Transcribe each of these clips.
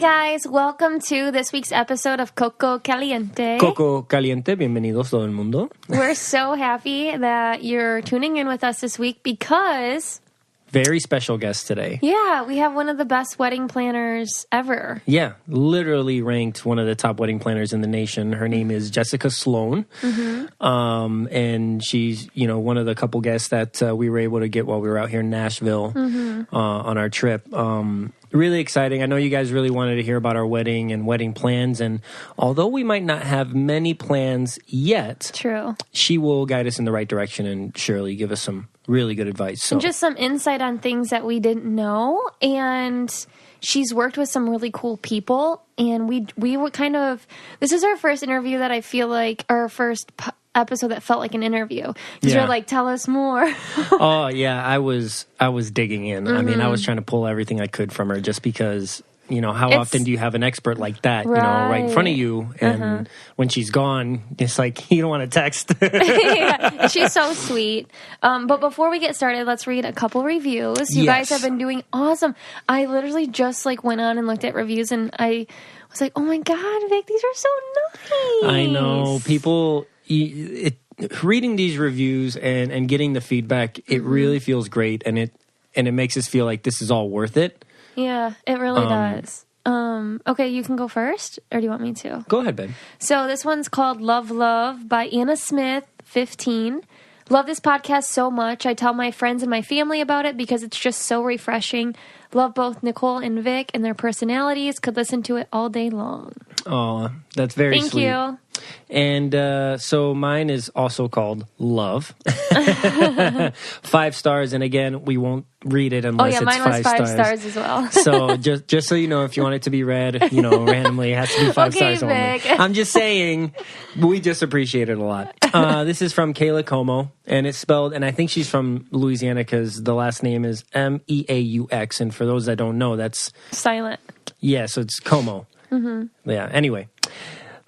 guys, welcome to this week's episode of Coco Caliente. Coco Caliente, bienvenidos todo el mundo. We're so happy that you're tuning in with us this week because... Very special guest today. Yeah, we have one of the best wedding planners ever. Yeah, literally ranked one of the top wedding planners in the nation. Her name is Jessica Sloane. Mm-hmm. And she's, one of the couple guests that we were able to get while we were out here in Nashville on our trip. Really exciting. I know you guys really wanted to hear about our wedding and wedding plans. And although we might not have many plans yet, True. She will guide us in the right direction and surely give us some really good advice. So. And just some insight on things that we didn't know. And she's worked with some really cool people. And we were kind of... This is our first interview that I feel like... Our first episode that felt like an interview. Because you're like, tell us more. Oh, yeah. I was digging in. Mm-hmm. I mean, I was trying to pull everything I could from her just because... how often do you have an expert like that, right in front of you? And when she's gone, it's like, you don't want to text. Yeah, she's so sweet. But before we get started, let's read a couple reviews. You guys have been doing awesome. I literally just went on and looked at reviews and I was like, oh my God, Vic, these are so nice. I know. People, reading these reviews and getting the feedback, it really feels great. And it makes us feel like this is all worth it. Yeah, it really does. Okay, you can go first, or do you want me to? Go ahead, babe. So this one's called Love Love by Anna Smith, 15. Love this podcast so much. I tell my friends and my family about it because it's just so refreshing. Love both Nicole and Vic and their personalities. Could listen to it all day long. Oh, that's very sweet. Thank you. And so mine is also called Love. 5 stars. And again, we won't read it unless it's 5 stars. Oh, yeah, mine was 5 stars as well. So just so you know, if you want it to be read, randomly, it has to be 5 stars Vic. only. I'm just saying, we just appreciate it a lot. This is from Kayla Como, and it's spelled, and I think she's from Louisiana because the last name is Meaux. And for those that don't know, that's... Silent. Yeah, so it's Como. Mm-hmm. Yeah, anyway.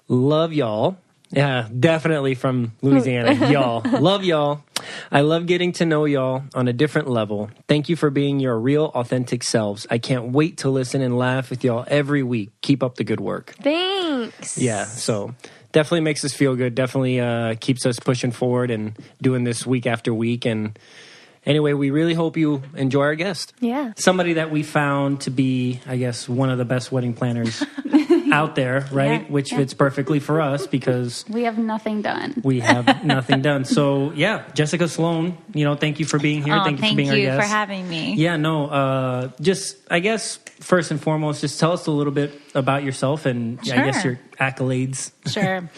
Love y'all. Yeah, definitely from Louisiana. Y'all. Love y'all. I love getting to know y'all on a different level. Thank you for being your real, authentic selves. I can't wait to listen and laugh with y'all every week. Keep up the good work. Thanks. Yeah, so definitely makes us feel good. Definitely keeps us pushing forward and doing this week after week. And anyway, we really hope you enjoy our guest. Yeah. Somebody that we found to be, I guess, one of the best wedding planners out there, right? Yeah, Which fits perfectly for us because... we have nothing done. We have nothing done. So, yeah, Jessica Sloane, thank you for being here. Thank you for being our guest. Thank you for having me. Yeah, no, just, I guess, first and foremost, just tell us a little bit about yourself and, Sure. I guess, your accolades. Sure.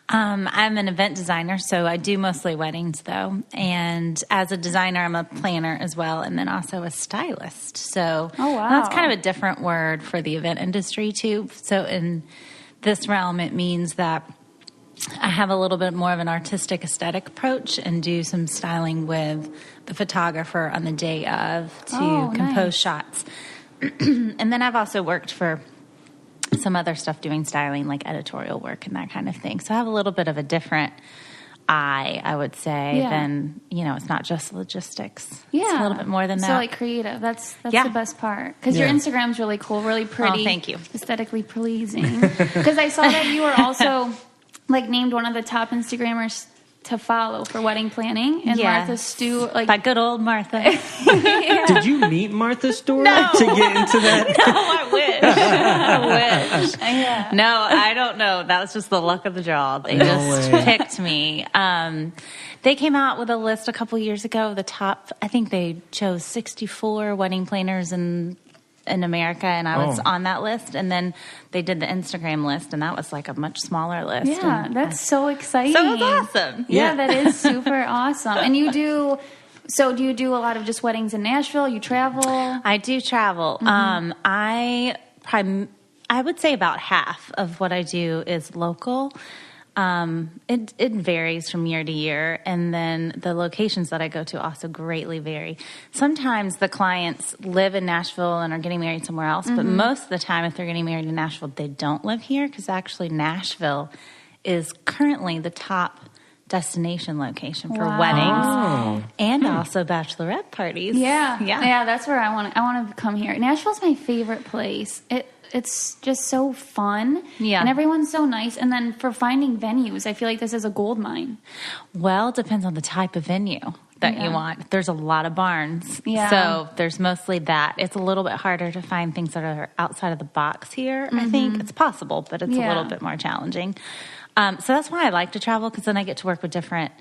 I'm an event designer, so I do mostly weddings, though. And as a designer, I'm a planner as well, and then also a stylist. So that's kind of a different word for the event industry, too. So in this realm, it means that I have a little bit more of an artistic aesthetic approach and do some styling with the photographer on the day of to compose shots. And then I've also worked for some other stuff doing styling, like editorial work and that kind of thing. So I have a little bit of a different eye, I would say, than, it's not just logistics. Yeah. It's a little bit more than that. So, creative. That's the best part. Because your Instagram's really cool, really pretty. Oh, thank you. Aesthetically pleasing. Because I saw that you were also, named one of the top Instagrammers to follow for wedding planning. And Martha Stewart. By good old Martha. Did you meet Martha Stewart to get into that? No, I wish. I wish. Yeah. No, I don't know. That was just the luck of the draw. They just picked me. They came out with a list a couple years ago. The top, I think they chose 64 wedding planners in America, and I was on that list. And then they did the Instagram list, and that was a much smaller list. Yeah, that's so exciting. So it's awesome. Yeah, that is super awesome. And do you do a lot of just weddings in Nashville? You travel? I do travel. I would say about half of what I do is local. It varies from year to year, and then the locations that I go to also greatly vary. Sometimes the clients live in Nashville and are getting married somewhere else, but most of the time if they're getting married in Nashville, they don't live here because actually Nashville is currently the top destination location for weddings and also bachelorette parties. Yeah. That's where I want to come here. Nashville's my favorite place. It's just so fun. Yeah. And everyone's so nice. And then for finding venues, I feel like this is a gold mine. Well, it depends on the type of venue that you want. There's a lot of barns. Yeah. So there's mostly that. It's a little bit harder to find things that are outside of the box here, I think. It's possible, but it's a little bit more challenging. So that's why I like to travel, because then I get to work with different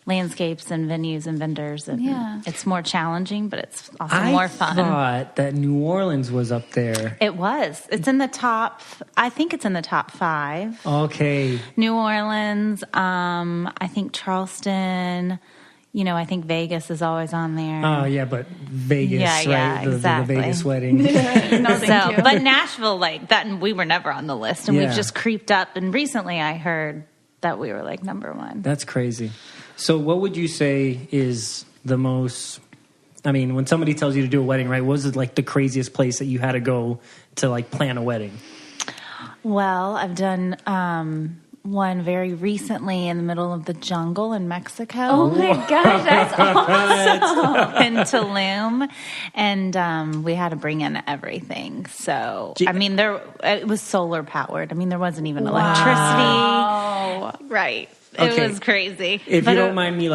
landscapes and venues and vendors, and it's more challenging, but it's also more fun. I thought that New Orleans was up there. It was. It's in the top. I think it's in the top 5. Okay. New Orleans. I think Charleston. I think Vegas is always on there. Oh yeah, but Vegas, right? Exactly. The Vegas wedding. But Nashville, like that, and we were never on the list, and we've just creeped up. And recently, I heard that we were like number 1. That's crazy. So what would you say is the most, when somebody tells you to do a wedding, right, what was it like the craziest place that you had to go to like plan a wedding? Well, I've done one very recently in the middle of the jungle in Mexico. Oh my gosh, that's awesome. In Tulum. And we had to bring in everything. So, it was solar powered. There wasn't even electricity. Right. It was crazy. If you don't mind me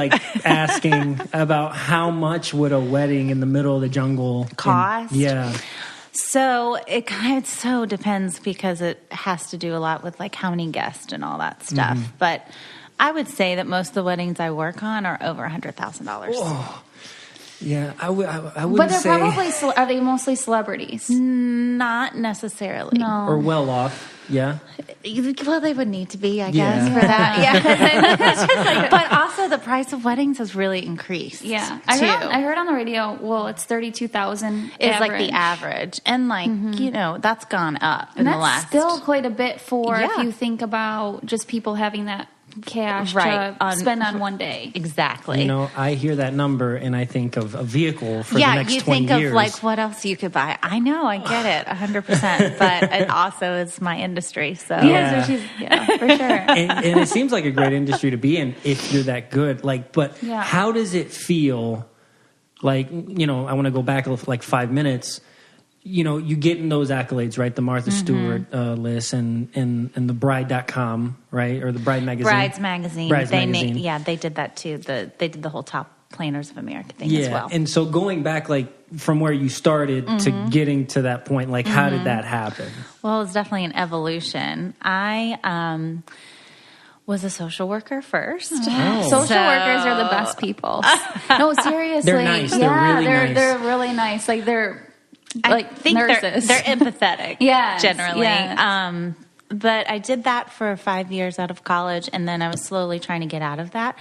asking about how much would a wedding in the middle of the jungle cost? Yeah. So it kind of so depends, because it has to do a lot with how many guests and all that stuff. But I would say that most of the weddings I work on are over $100,000. Yeah, I wouldn't say. But they're probably are they mostly celebrities? Not necessarily. No. Or well off. Yeah. Well, they would need to be, I guess, for that. Yeah. But also, the price of weddings has really increased. Yeah, I heard on the radio. Well, it's $32,000. Is like the average, and that's gone up in the last. Still quite a bit for if you think about just people having that cash to spend on one day. Exactly. I hear that number and I think of a vehicle for the next 20 years. Yeah, you think of what else you could buy. I know, I get it, 100%. But it also is my industry, so for sure. And it seems like a great industry to be in if you're that good. But how does it feel? I want to go back 5 minutes. You get in those accolades, right? The Martha Stewart list and the bride.com, right? Or the Bride magazine. Brides magazine. They did that too. They did the whole Top Planners of America thing as well. And so going back from where you started to getting to that point, how did that happen? Well, it's definitely an evolution. I was a social worker first. Social workers are the best people. No, seriously. They're nice. They're really nice. They're really nice. They're I think nurses. They're empathetic, generally. Yes. But I did that for 5 years out of college, and then I was slowly trying to get out of that.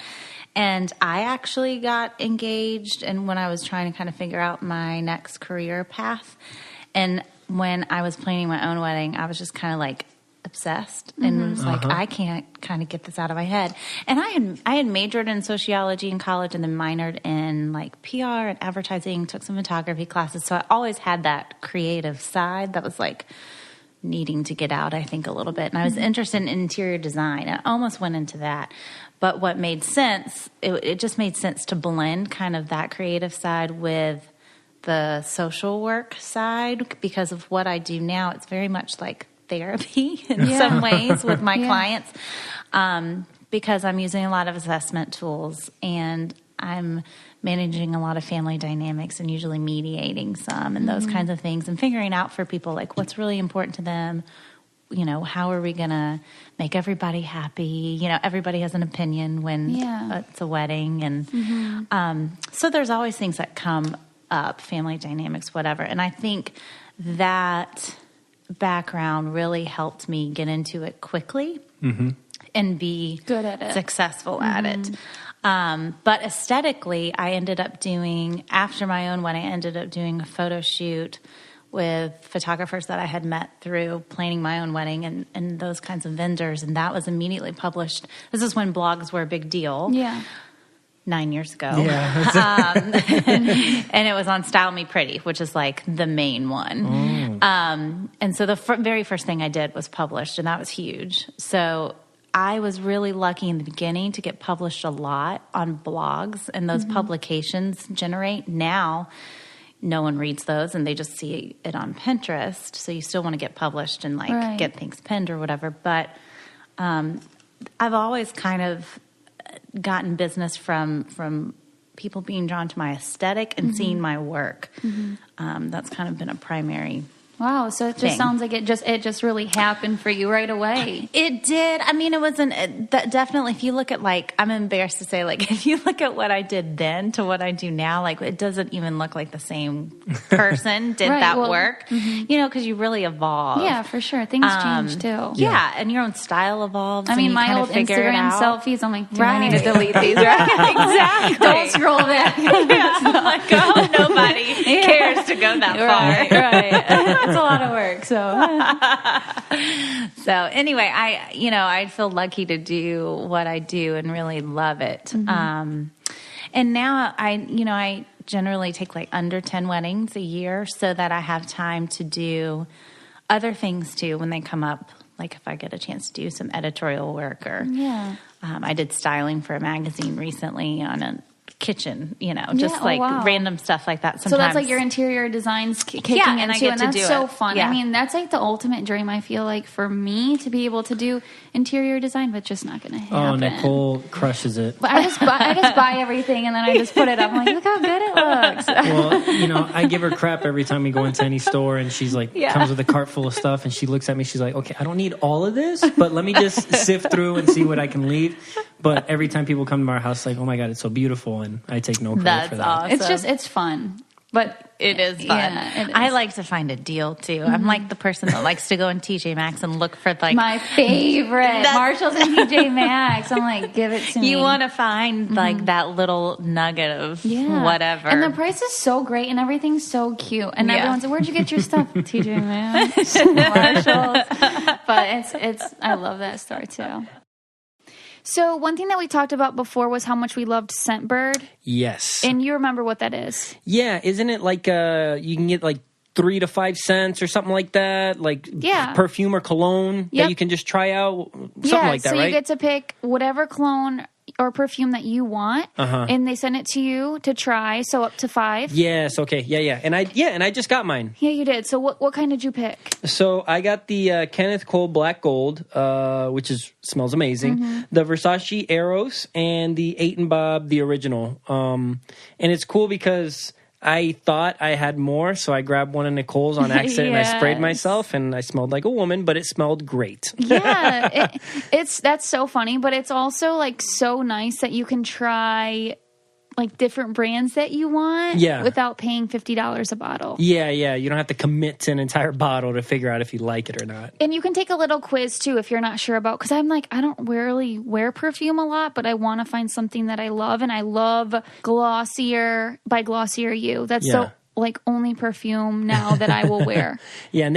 And I actually got engaged, and when I was trying to kind of figure out my next career path, and when I was planning my own wedding, I was just kind of obsessed and was I can't kind of get this out of my head. And I had majored in sociology in college and then minored in PR and advertising, took some photography classes. So I always had that creative side that was needing to get out, I think, a little bit. And I was interested in interior design. I almost went into that. But what made sense, it just made sense to blend kind of that creative side with the social work side, because of what I do now. It's very much therapy in some ways with my clients, because I'm using a lot of assessment tools and I'm managing a lot of family dynamics and usually mediating some and those kinds of things, and figuring out for people what's really important to them. How are we going to make everybody happy? Everybody has an opinion when it's a wedding. And so there's always things that come up, family dynamics, whatever. And I think that background really helped me get into it quickly and be good at it, successful at it. But aesthetically, I ended up doing, after my own wedding, I ended up doing a photo shoot with photographers that I had met through planning my own wedding and those kinds of vendors. And that was immediately published. This is when blogs were a big deal. Yeah. 9 years ago. Yeah. And it was on Style Me Pretty, which is the main one. And so the very first thing I did was published, and that was huge. So I was really lucky in the beginning to get published a lot on blogs, and those publications generate. Now, no one reads those, and they just see it on Pinterest. So you still want to get published and like get things pinned or whatever. But I've always kind of gotten business from people being drawn to my aesthetic and seeing my work. That's kind of been a primary. Wow, so it just sounds like it just really happened for you right away. It did. I mean, it wasn't definitely. If you look at I'm embarrassed to say, if you look at what I did then to what I do now, it doesn't even look like the same person did that work. Because you really evolve. Yeah, for sure. Things change too. Yeah, and your own style evolves. I mean, my old Instagram selfies. I'm like, I need to delete these. Right? Exactly. Don't scroll back. I'm like, oh, nobody cares to go that far. Right. It's a lot of work, so anyway, I feel lucky to do what I do and really love it. And now I generally take under 10 weddings a year so that I have time to do other things too when they come up. Like if I get a chance to do some editorial work or I did styling for a magazine recently on a kitchen, random stuff like that. Sometimes. So that's like your interior designs kicking and into, and that's so fun. Yeah. I mean, that's like the ultimate dream. I feel like for me to be able to do interior design, but just not going to happen. Oh, Nicole crushes it. But I just buy everything and then I just put it up. I'm like, look how good it looks. Well, I give her crap every time we go into any store, and she's like, comes with a cart full of stuff, and she looks at me. She's like, okay, I don't need all of this, but let me just sift through and see what I can leave. But every time people come to our house, like, oh my God, it's so beautiful, and I take no credit for that. Awesome. It's fun. But it is fun. Yeah, it is. I like to find a deal too. I'm like the person that likes to go in TJ Maxx and look for my favorite Marshalls and TJ Maxx. I'm like, give it to me. You want to find that little nugget of whatever. And the price is so great and everything's so cute. And everyone's like, where'd you get your stuff? TJ Maxx, Marshalls. But it's I love that store too. So one thing that we talked about before was how much we loved Scentbird. Yes. And you remember what that is? Yeah. Isn't it like you can get 3 to 5 cents or something like that? Perfume or cologne that you can just try out? Something like that, right? So you get to pick whatever cologne or perfume that you want, and they send it to you to try, so up to 5. Yes, okay. Yeah. And I just got mine. Yeah, you did. So what kind did you pick? So I got the Kenneth Cole Black Gold, which smells amazing. The Versace Eros and the 8 & Bob, the original. And it's cool because I thought I had more, so I grabbed one of Nicole's on accident and I sprayed myself, and I smelled like a woman, but it smelled great. Yeah, that's so funny, but it's also so nice that you can try different brands that you want without paying $50 a bottle. Yeah, you don't have to commit to an entire bottle to figure out if you like it or not. And you can take a little quiz too if you're not sure about, because I'm I don't really wear perfume a lot, but I want to find something that I love, and I love Glossier by Glossier You. That's so only perfume now that I will wear. And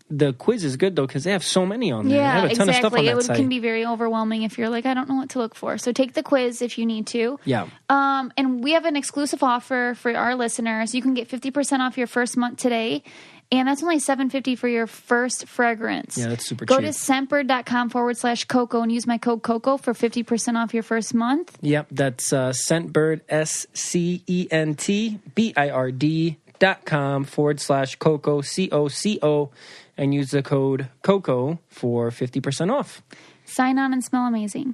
the quiz is good though because they have so many on there. Yeah, they have a ton of stuff on that site. It can be very overwhelming if you're I don't know what to look for. So take the quiz if you need to. Yeah. And we have an exclusive offer for our listeners. You can get 50% off your first month today. And that's only $7.50 for your first fragrance. Yeah, that's super cheap. Go to Scentbird.com/Coco and use my code Coco for 50% off your first month. Yep, that's Scentbird, SCENTBIRD.com/Coco, COCO, and use the code Coco for 50% off. Sign on and smell amazing.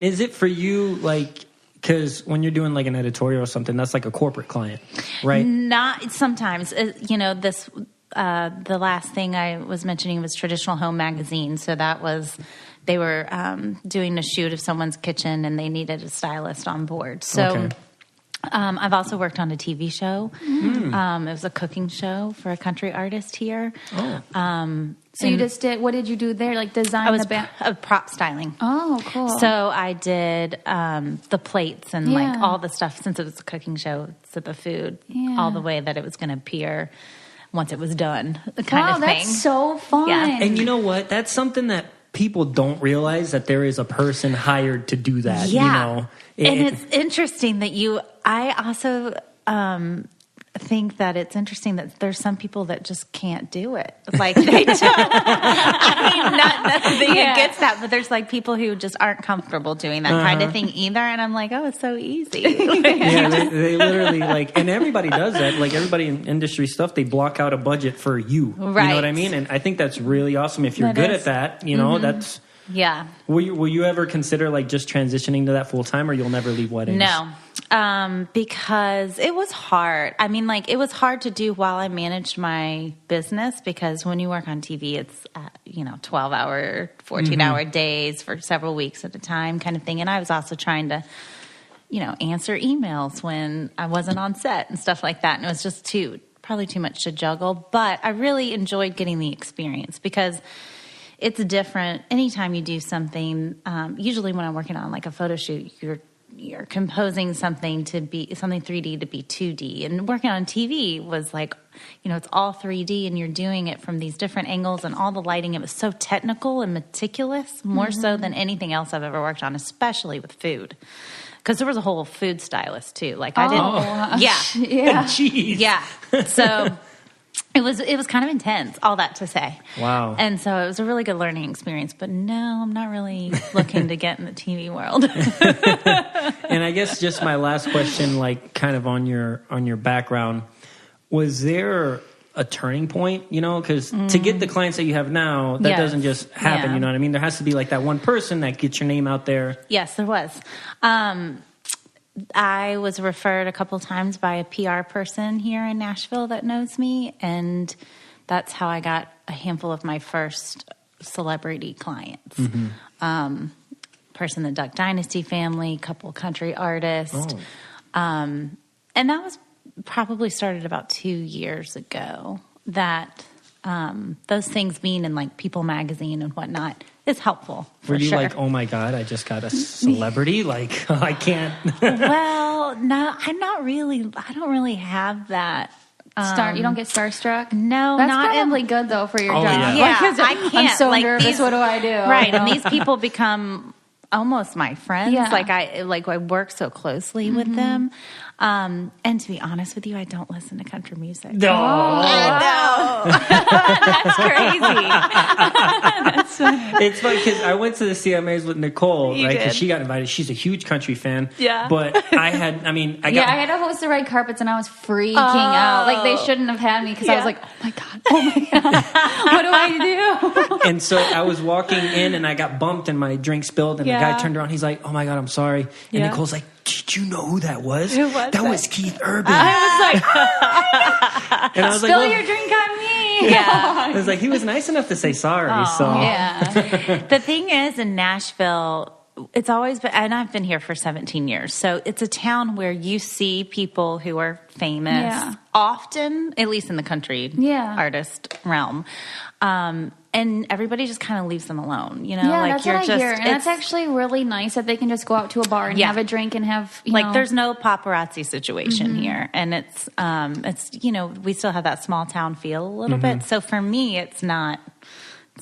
Is it for you because when you're doing an editorial or something, that's a corporate client, right? Not sometimes. This the last thing I was mentioning was Traditional Home Magazine. So that was they were doing a shoot of someone's kitchen and they needed a stylist on board. So I've also worked on a TV show. It was a cooking show for a country artist here. So you just did, what did you do there? Design the back? Prop styling. Oh, cool. So I did the plates and all the stuff, since it was a cooking show, so the food, all the way that it was going to appear once it was done, kind of thing. That's so fun. Yeah. And you know what? That's something that people don't realize, that there is a person hired to do that. Yeah. And it's interesting that I also... think that it's interesting that there's some people that just can't do it. Like they don't. I mean, not nothing against that, but there's like people who just aren't comfortable doing that kind of thing either. And I'm like, oh, it's so easy. They literally like, and everybody does that. Like everybody in industry stuff, they block out a budget for you. Right. You know what I mean? And I think that's really awesome. If you're good at that, you know, that's. Yeah. Will you ever consider like just transitioning to that full time, or you'll never leave weddings? No. Because it was hard. I mean, like it was hard to do while I managed my business, because when you work on TV, it's, 12-hour, 14-hour days for several weeks at a time kind of thing. And I was also trying to, answer emails when I wasn't on set and stuff like that. And it was just probably too much to juggle. But I really enjoyed getting the experience, because it's different anytime you do something. Usually when I'm working on like a photo shoot, you're composing something to be something 3D to be 2D, and working on TV was like, it's all 3D, and you're doing it from these different angles, and all the lighting. It was so technical and meticulous, more so than anything else I've ever worked on, especially with food. Because there was a whole food stylist too. Like I didn't, Jeez. yeah. So it was kind of intense, all that to say. Wow. And so it was a really good learning experience. But no, I'm not really looking to get in the TV world. And I guess just my last question, like kind of on your background, was there a turning point? Because to get the clients that you have now, that doesn't just happen. You know what I mean? There has to be like that one person that gets your name out there. Yes, there was. I was referred a couple times by a PR person here in Nashville that knows me, and that's how I got a handful of my first celebrity clients. Person in the Duck Dynasty family, couple country artists. And that was probably started about 2 years ago. That those things being in like People magazine and whatnot is helpful. Were you like, oh my God, I just got a celebrity? Like, I can't. Well, no, I'm not really. I don't really have that. You don't get starstruck? No, that's not probably good though for your job. Yeah, I can't. I'm so like nervous. What do I do? Right, and these people become almost my friends. Yeah. I work so closely with them. And to be honest with you, I don't listen to country music. No. That's crazy. That's funny. It's funny because I went to the CMAs with Nicole, You right? Because did. she got invited. She's a huge country fan. Yeah. But I had I had to host the red carpets, and I was freaking out. Like they shouldn't have had me, because I was like, oh my god, what do I do? And so I was walking in, and I got bumped, and my drink spilled, and the guy turned around. He's like, "Oh my god, I'm sorry." And Nicole's like, "Did you know who that was? Who was that? Was Keith Urban." I was like, and I was Spill like, your drink on me. yeah. I was like, he was nice enough to say sorry. The thing is, in Nashville, it's always been, and I've been here for 17 years, so it's a town where you see people who are famous often, at least in the country artist realm. And everybody just kind of leaves them alone, Yeah, like that's what I hear. And that's actually really nice that they can just go out to a bar and have a drink and have, there's no paparazzi situation here. And it's, we still have that small town feel a little bit. So for me, it's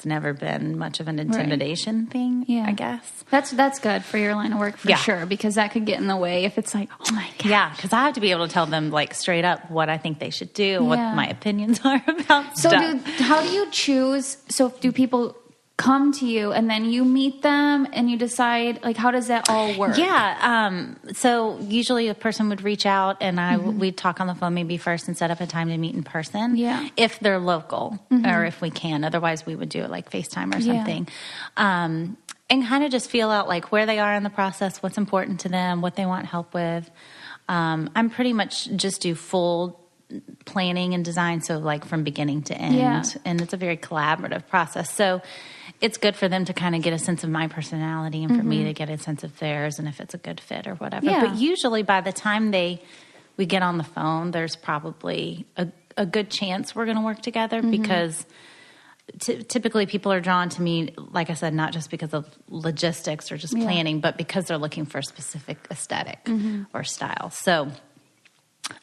never been much of an intimidation thing, I guess. That's good for your line of work for sure, because that could get in the way if it's like, oh my God. Yeah, because I have to be able to tell them like straight up what I think they should do, what my opinions are about stuff. How do you choose? So do people come to you and then you meet them and you decide, like, how does that all work? Yeah. So usually a person would reach out and we'd talk on the phone maybe first and set up a time to meet in person. Yeah. If they're local or if we can. Otherwise we would do it like FaceTime or something. And kind of just feel out like where they are in the process, what's important to them, what they want help with. I'm pretty much just do full planning and design. So like from beginning to end. And it's a very collaborative process. So it's good for them to kind of get a sense of my personality and for me to get a sense of theirs and if it's a good fit or whatever. Yeah. But usually by the time we get on the phone, there's probably a good chance we're going to work together because typically people are drawn to me, like I said, not just because of logistics or just planning, but because they're looking for a specific aesthetic or style. So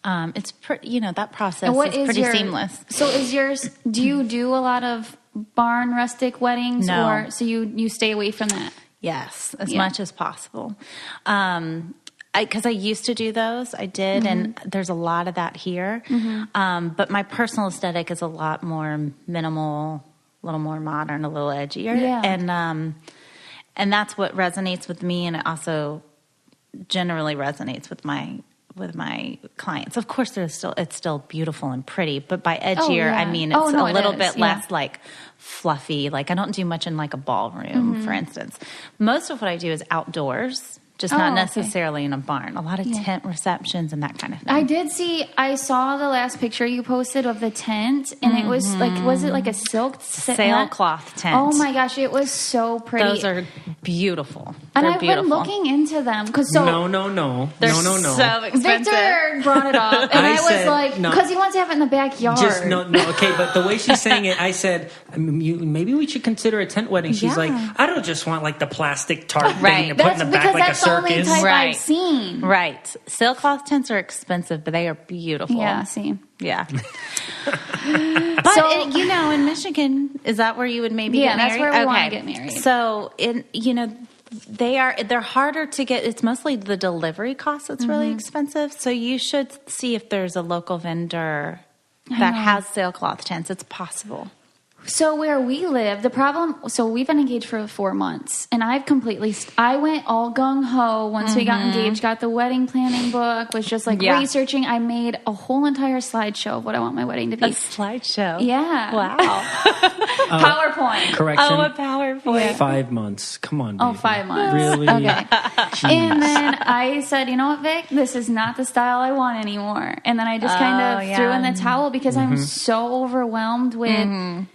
it's that process is pretty seamless. So is yours, do you do a lot of barn rustic weddings? No. Or so you stay away from that? Yes, as much as possible. because I used to do those. I did, and there's a lot of that here. But my personal aesthetic is a lot more minimal, a little more modern, a little edgier. Yeah. And that's what resonates with me, and it also generally resonates with my clients. Of course, it's still beautiful and pretty, but by edgier, I mean it's a little bit less like fluffy. Like I don't do much in like a ballroom, for instance. Most of what I do is outdoors. Just not necessarily in a barn. A lot of tent receptions and that kind of thing. I saw the last picture you posted of the tent, and it was like, was it like a silk sailcloth tent? Oh my gosh, it was so pretty. Those are beautiful. And I've been looking into them. They're so expensive. Victor brought it up, and I was like, because he wants to have it in the backyard. Okay, but the way she's saying it, I said, maybe we should consider a tent wedding. She's like, I don't just want like the plastic tarp thing to put in the back like a circus. Only type I've seen. Right. Sailcloth tents are expensive, but they are beautiful. Yeah, see. Yeah. But, in Michigan, is that where you would maybe get married? Yeah, that's where we want to get married. So, they're harder to get. It's mostly the delivery cost that's really expensive. So you should see if there's a local vendor that has sailcloth tents. It's possible. So where we live, we've been engaged for 4 months, and I went all gung-ho once we got engaged, got the wedding planning book, was just like researching. I made a whole entire slideshow of what I want my wedding to be. A slideshow? Yeah. Wow. PowerPoint. Correction. Oh, a PowerPoint. 5 months. Come on, baby. Oh, 5 months. Really? Okay. And then I said, you know what, Vic? This is not the style I want anymore. And then I just kind of threw in the towel because I'm so overwhelmed with...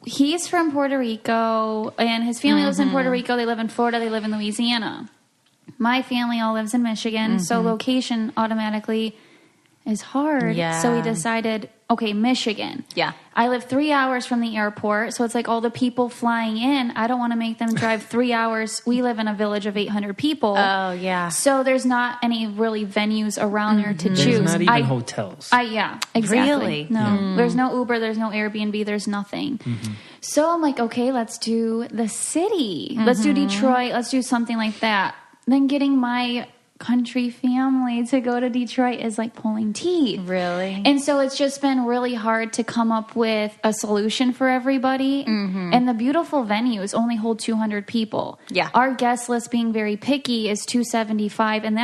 He's from Puerto Rico, and his family lives in Puerto Rico. They live in Florida. They live in Louisiana. My family all lives in Michigan, so location automatically is hard. Yeah. So we decided, okay, Michigan. Yeah. I live 3 hours from the airport, so it's like all the people flying in. I don't want to make them drive 3 hours. We live in a village of 800 people. Oh, yeah. So there's not any really venues around there to choose. There's not even hotels. Yeah, exactly. Really? No. There's no Uber. There's no Airbnb. There's nothing. So I'm like, okay, let's do the city. Let's do Detroit. Let's do something like that. Then getting my country family to go to Detroit is like pulling teeth. Really? And so it's just been really hard to come up with a solution for everybody. And the beautiful venues only hold 200 people. Yeah. Our guest list, being very picky, is 275, and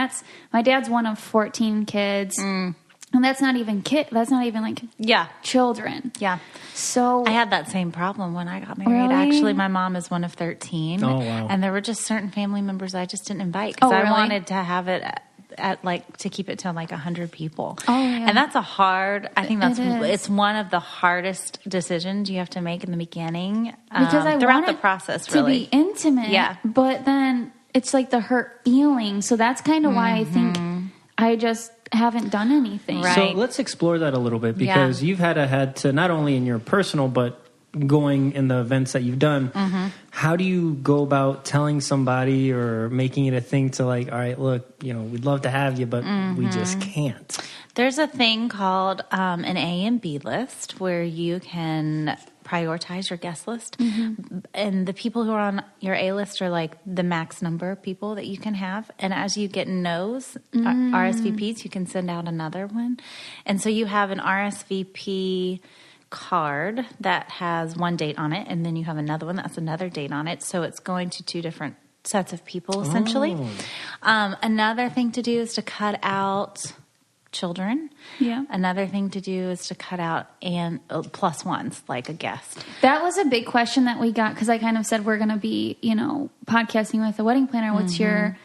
my dad's one of 14 kids. And that's not even like children. Yeah. So I had that same problem when I got married. Really? Actually, my mom is one of 13. Oh, wow. And there were just certain family members I just didn't invite because I wanted to have it to keep it to like 100 people. Oh, yeah. And that's it's one of the hardest decisions you have to make in the beginning. Because I throughout want the process, to really. be intimate. Yeah. But then it's like the hurt feeling. So that's kind of why I think I just haven't done anything. Right. So let's explore that a little bit because you've had to not only in your personal but going in the events that you've done. How do you go about telling somebody or making it a thing to like, all right, look, we'd love to have you, but we just can't. There's a thing called an A and B list where you can prioritize your guest list. And the people who are on your A list are like the max number of people that you can have. And as you get no's, RSVPs, you can send out another one. And so you have an RSVP card that has one date on it, and then you have another one that's another date on it. So it's going to 2 different sets of people, essentially. Another thing to do is to cut out children. Yeah. Another thing to do is to cut out plus ones, like a guest. That was a big question that we got because I kind of said we're going to be, podcasting with a wedding planner.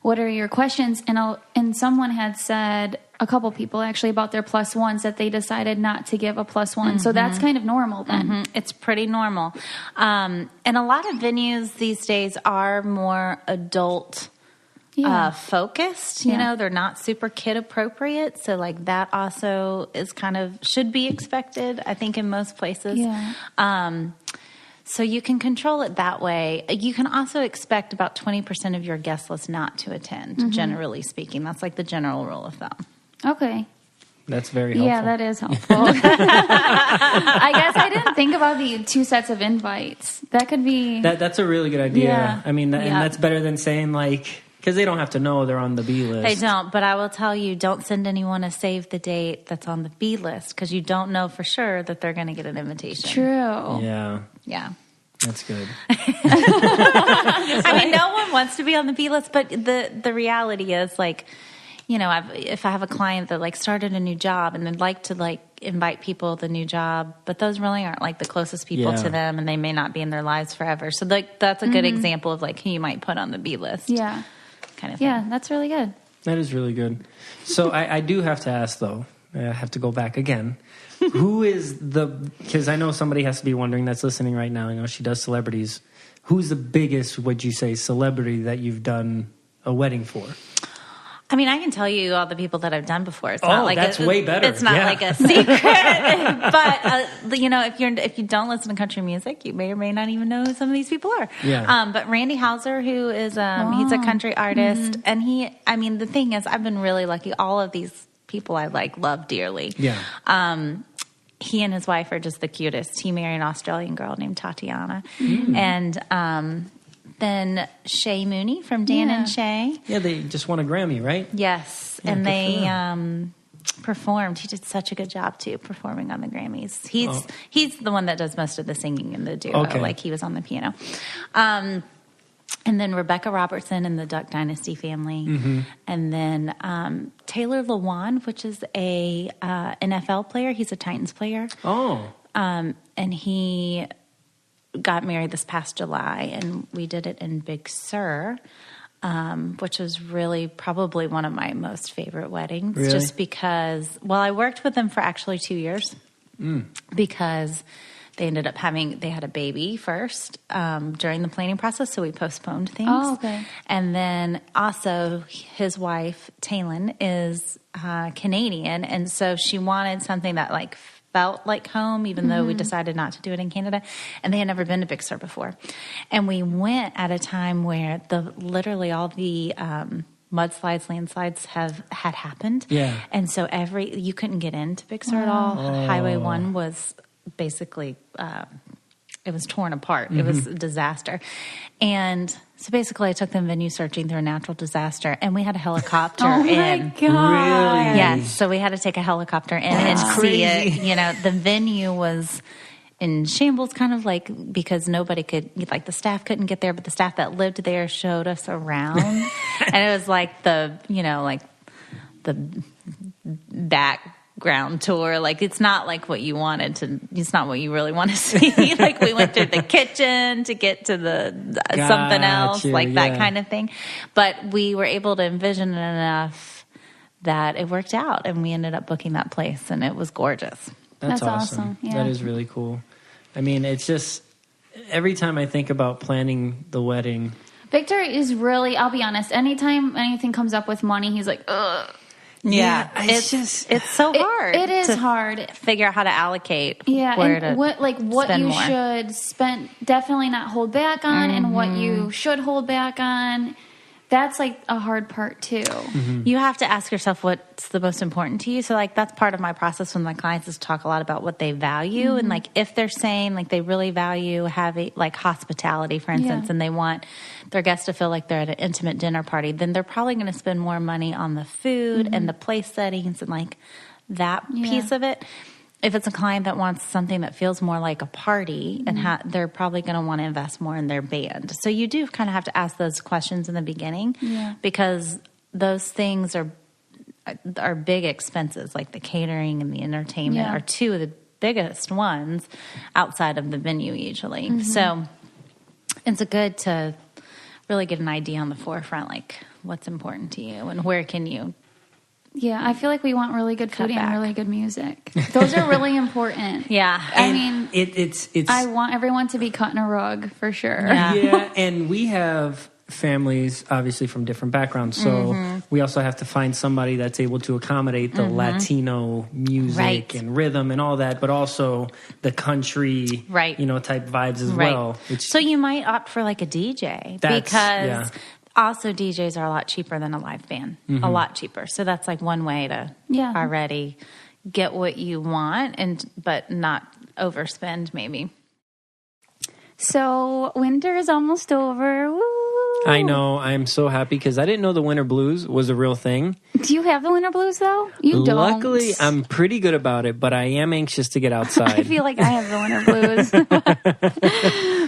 What are your questions? And someone had said, a couple people actually, about their plus ones that they decided not to give a plus one. So that's kind of normal then. It's pretty normal. And a lot of venues these days are more adult focused. They're not super kid appropriate. So like that also is should be expected, I think, in most places. Yeah. So you can control it that way. You can also expect about 20% of your guest list not to attend, generally speaking. That's like the general rule of thumb. Okay. That's very helpful. Yeah, that is helpful. I guess I didn't think about the 2 sets of invites. That could be... That's a really good idea. Yeah. I mean, and that's better than saying like... Because they don't have to know they're on the B list. They don't, but I will tell you, don't send anyone a save the date that's on the B list because you don't know for sure that they're going to get an invitation. True. Yeah. Yeah. That's good. I mean, no one wants to be on the B list, but the reality is, like, you know, if I have a client that like started a new job and they'd like to like invite people to the new job, but those really aren't like the closest people to them, and they may not be in their lives forever. So like that's a good example of like who you might put on the B list. Yeah. Kind of thing. Yeah, that's really good. That is really good. So I do have to ask, though. I have to go back again. Who is because I know somebody has to be wondering that's listening right now. I know she does celebrities. Who's the biggest, would you say, celebrity that you've done a wedding for? I mean, I can tell you all the people that I've done before. It's not like that's way better. It's not like a secret. But you know, if you don't listen to country music, you may or may not even know who some of these people are. Yeah. But Randy Houser, who is he's a country artist, and the thing is, I've been really lucky. All of these people I like love dearly. Yeah. He and his wife are just the cutest. He married an Australian girl named Tatiana, and then Shay Mooney from Dan and Shay. Yeah, they just won a Grammy, right? Yes, Yeah, and they performed. He did such a good job too, performing on the Grammys. He's the one that does most of the singing in the duo. Okay. Like he was on the piano. And then Rebecca Robertson and the Duck Dynasty family, and then Taylor Lewan, which is a NFL player. He's a Titans player. Oh, and he got married this past July, and we did it in Big Sur, which was really probably one of my most favorite weddings. Really? Just because, well, I worked with them for actually 2 years because they ended up they had a baby first during the planning process, so we postponed things. Oh, okay. And then also his wife, Taylin, is Canadian, and so she wanted something that like felt like home, even though we decided not to do it in Canada. And they had never been to Big Sur before. And we went at a time where literally all the mudslides, landslides had happened. Yeah. And so you couldn't get into Big Sur at all. Highway 1 was basically, it was torn apart. It was a disaster. And so basically I took them venue searching through a natural disaster, and we had a helicopter in. My God. really? Yes, so we had to take a helicopter in and see it. You know, the venue was in shambles, kind of like because nobody could, like the staff couldn't get there, but the staff that lived there showed us around, and it was like the background tour. Like it's not like what you wanted to. It's not what you really want to see. Like we went through the kitchen to get to something else, like that kind of thing. But we were able to envision it enough that it worked out, and we ended up booking that place, and it was gorgeous. That's awesome. awesome. Yeah. That is really cool. I mean, it's just every time I think about planning the wedding. Victor is really, I'll be honest, anytime anything comes up with money, he's like, ugh. Yeah, it's so hard. It is to hard. figure out how to allocate. Yeah, where and to what spend you more. should spend, definitely not hold back on, and what you should hold back on. That's like a hard part too. You have to ask yourself what's the most important to you. So like that's part of my process with my clients is talk a lot about what they value, and like if they're saying like they really value having like hospitality, for instance, and they want their guests to feel like they're at an intimate dinner party, then they're probably going to spend more money on the food and the place settings and like that piece of it. If it's a client that wants something that feels more like a party, and they're probably going to want to invest more in their band. So you do kind of have to ask those questions in the beginning, because those things are big expenses, like the catering and the entertainment are two of the biggest ones outside of the venue usually. So it's good to really get an idea on the forefront, like what's important to you and where can you. Yeah, I feel like we want really good food back. and really good music. Those are really important. Yeah. I mean, it's. I want everyone to be cutting a rug for sure. Yeah, and we have families obviously from different backgrounds, so we also have to find somebody that's able to accommodate the Latino music and rhythm and all that, but also the country, type vibes as well. So you might opt for like a DJ because. Also, DJs are a lot cheaper than a live band. A lot cheaper. So that's like one way to already get what you want, but not overspend maybe. So winter is almost over. Woo. I know. I'm so happy because I didn't know the winter blues was a real thing. Do you have the winter blues, though? You don't. Luckily, I'm pretty good about it, but I am anxious to get outside. I feel like I have the winter blues.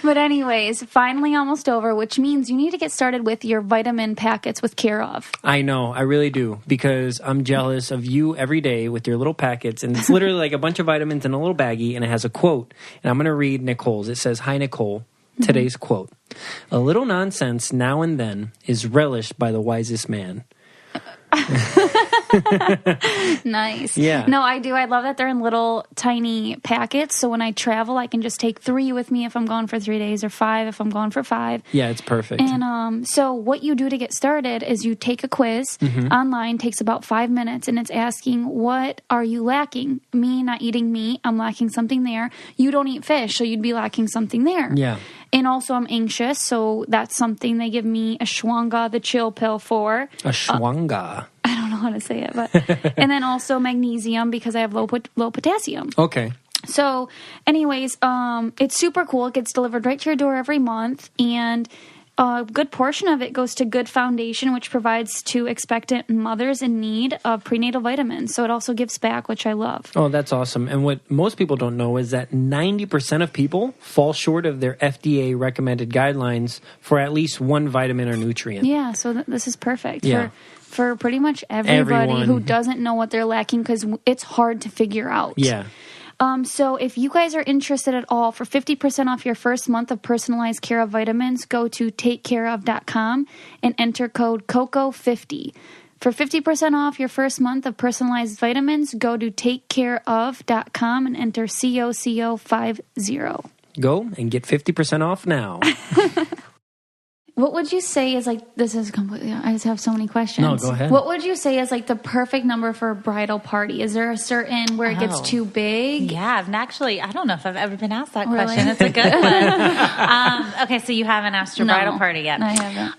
But anyways, finally almost over, which means you need to get started with your vitamin packets with Care of. I know. I really do, because I'm jealous of you every day with your little packets. And it's literally like a bunch of vitamins in a little baggie, and it has a quote. And I'm going to read Nicole's. It says, "Hi, Nicole. Today's quote. A little nonsense now and then is relished by the wisest man." Nice. Yeah. No, I do. I love that they're in little tiny packets. So when I travel, I can just take 3 with me if I'm gone for 3 days, or 5 if I'm gone for 5. Yeah, it's perfect. And so what you do to get started is you take a quiz online, takes about 5 minutes, and it's asking, what are you lacking? Me, not eating meat. I'm lacking something there. You don't eat fish, so you'd be lacking something there. Yeah. And also I'm anxious, so that's something they give me a Ashwanga, the chill pill for. Ashwanga. I don't know how to say it, but and then also magnesium because I have low potassium. Okay. So anyways, it's super cool. It gets delivered right to your door every month, and a good portion of it goes to Good Foundation, which provides to expectant mothers in need of prenatal vitamins. So it also gives back, which I love. Oh, that's awesome. And what most people don't know is that 90% of people fall short of their FDA recommended guidelines for at least one vitamin or nutrient. Yeah, so this is perfect for pretty much everybody Everyone. who doesn't know what they're lacking, because it's hard to figure out. Yeah. So if you guys are interested at all, for 50% off your first month of personalized Care of vitamins, go to takecareof.com and enter code COCO50. For 50% off your first month of personalized vitamins, go to takecareof.com and enter COCO50. Go and get 50% off now. What would you say is like, this is completely, I just have so many questions. No, go ahead. What would you say is like the perfect number for a bridal party? Is there a certain where it gets too big? Yeah, I don't know if I've ever been asked that Really? question. It's a good one. Okay, so you haven't asked your bridal party yet. I haven't.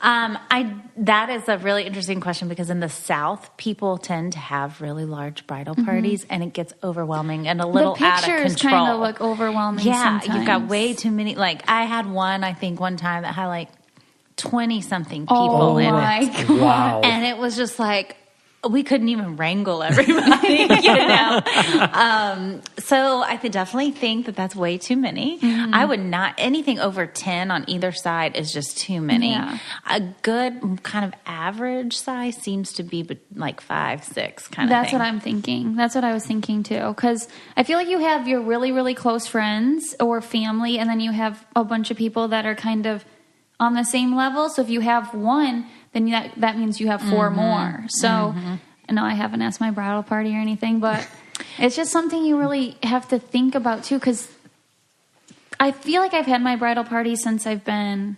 That is a really interesting question, because in the South, people tend to have really large bridal parties, and it gets overwhelming and a little out of control. The pictures kind of look overwhelming sometimes. You've got way too many. Like, I had one, I think, one time that had like 20-something people Oh in my it. God. Wow. And it was just like, we couldn't even wrangle everybody, So I definitely think that that's way too many. I would not, anything over 10 on either side is just too many. Yeah. A good kind of average size seems to be like 5, 6 kind of That's thing. what I'm thinking. That's what I was thinking too. Because I feel like you have your really, really close friends or family, and then you have a bunch of people that are kind of on the same level. So if you have one, then that means you have 4 more. So, no, I haven't asked my bridal party or anything, but it's just something you really have to think about too, because I feel like I've had my bridal party since I've been,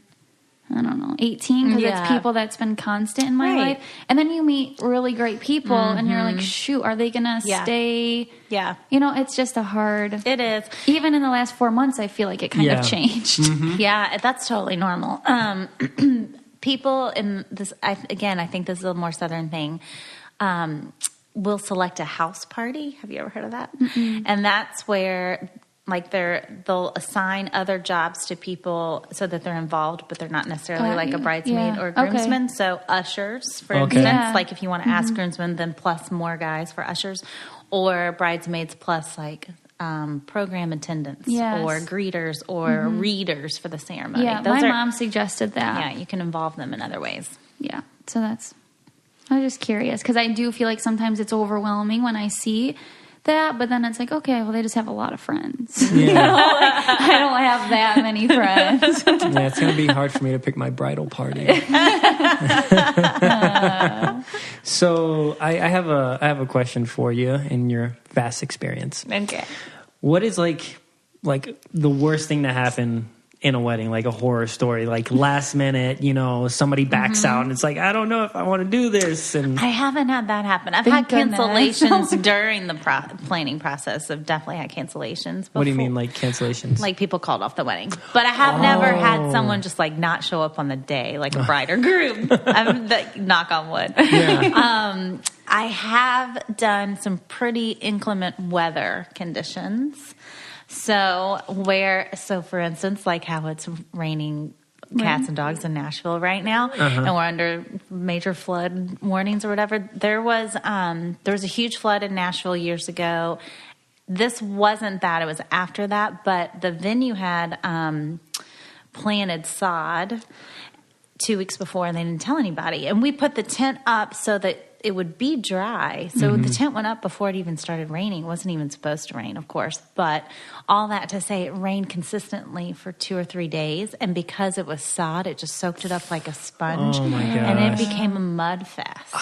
I don't know, 18, because it's people that's been constant in my life. And then you meet really great people, and you're like, shoot, are they going to stay? Yeah. It's just a hard... It is. Even in the last 4 months, I feel like it kind of changed. Yeah, that's totally normal. People in this, I think this is a more Southern thing, will select a house party. Have you ever heard of that? And that's where... like they'll assign other jobs to people so that they're involved, but they're not necessarily like a bridesmaid or a groomsman. Okay. So ushers, for instance, like if you want to ask groomsmen, then plus more guys for ushers, or bridesmaids plus like program attendants or greeters or readers for the ceremony. Yeah, my mom suggested that. Yeah, you can involve them in other ways. Yeah, so I was just curious, because I do feel like sometimes it's overwhelming when I see that, but then it's like, okay, well, they just have a lot of friends. Yeah. I don't have that many friends. Yeah, it's going to be hard for me to pick my bridal party. So I have a question for you in your vast experience. Okay. What is like the worst thing to happen in a wedding, like a horror story, like last minute, somebody backs out and it's like, I don't know if I want to do this. And I haven't had that happen. I've had cancellations during the planning process. I've definitely had cancellations before. What do you mean, like cancellations? Like people called off the wedding. But I have never had someone just like not show up on the day, like a bride or groom. Knock on wood. Yeah. I have done some pretty inclement weather conditions. So for instance, like how it's raining cats and dogs in Nashville right now, and we're under major flood warnings or whatever. There was a huge flood in Nashville years ago. This wasn't that; it was after that. But the venue had planted sod 2 weeks before, and they didn't tell anybody. And we put the tent up so that it would be dry. So the tent went up before it even started raining. It wasn't even supposed to rain, of course. But all that to say, it rained consistently for 2 or 3 days. And because it was sod, it just soaked it up like a sponge. Oh, my gosh. And it became a mud fest.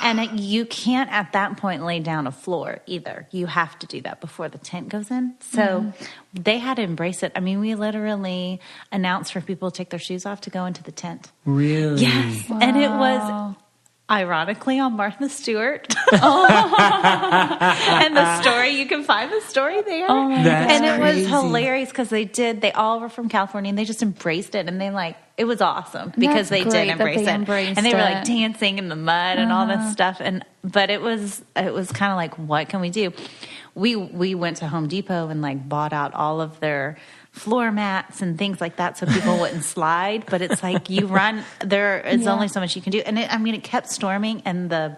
And you can't at that point lay down a floor either. You have to do that before the tent goes in. So they had to embrace it. I mean, we literally announced for people to take their shoes off to go into the tent. Really? Yes. Wow. And it was... ironically on Martha Stewart. And the story, you can find the story there. Oh my That's and it crazy. was hilarious because they all were from California and they just embraced it, and it was awesome because That's they great did that embrace they it. embraced And they were it. like dancing in the mud and all this stuff. But it was kind of like, what can we do? We went to Home Depot and like bought out all of their floor mats and things like that so people wouldn't slide. But it's like there is only so much you can do. And it kept storming and the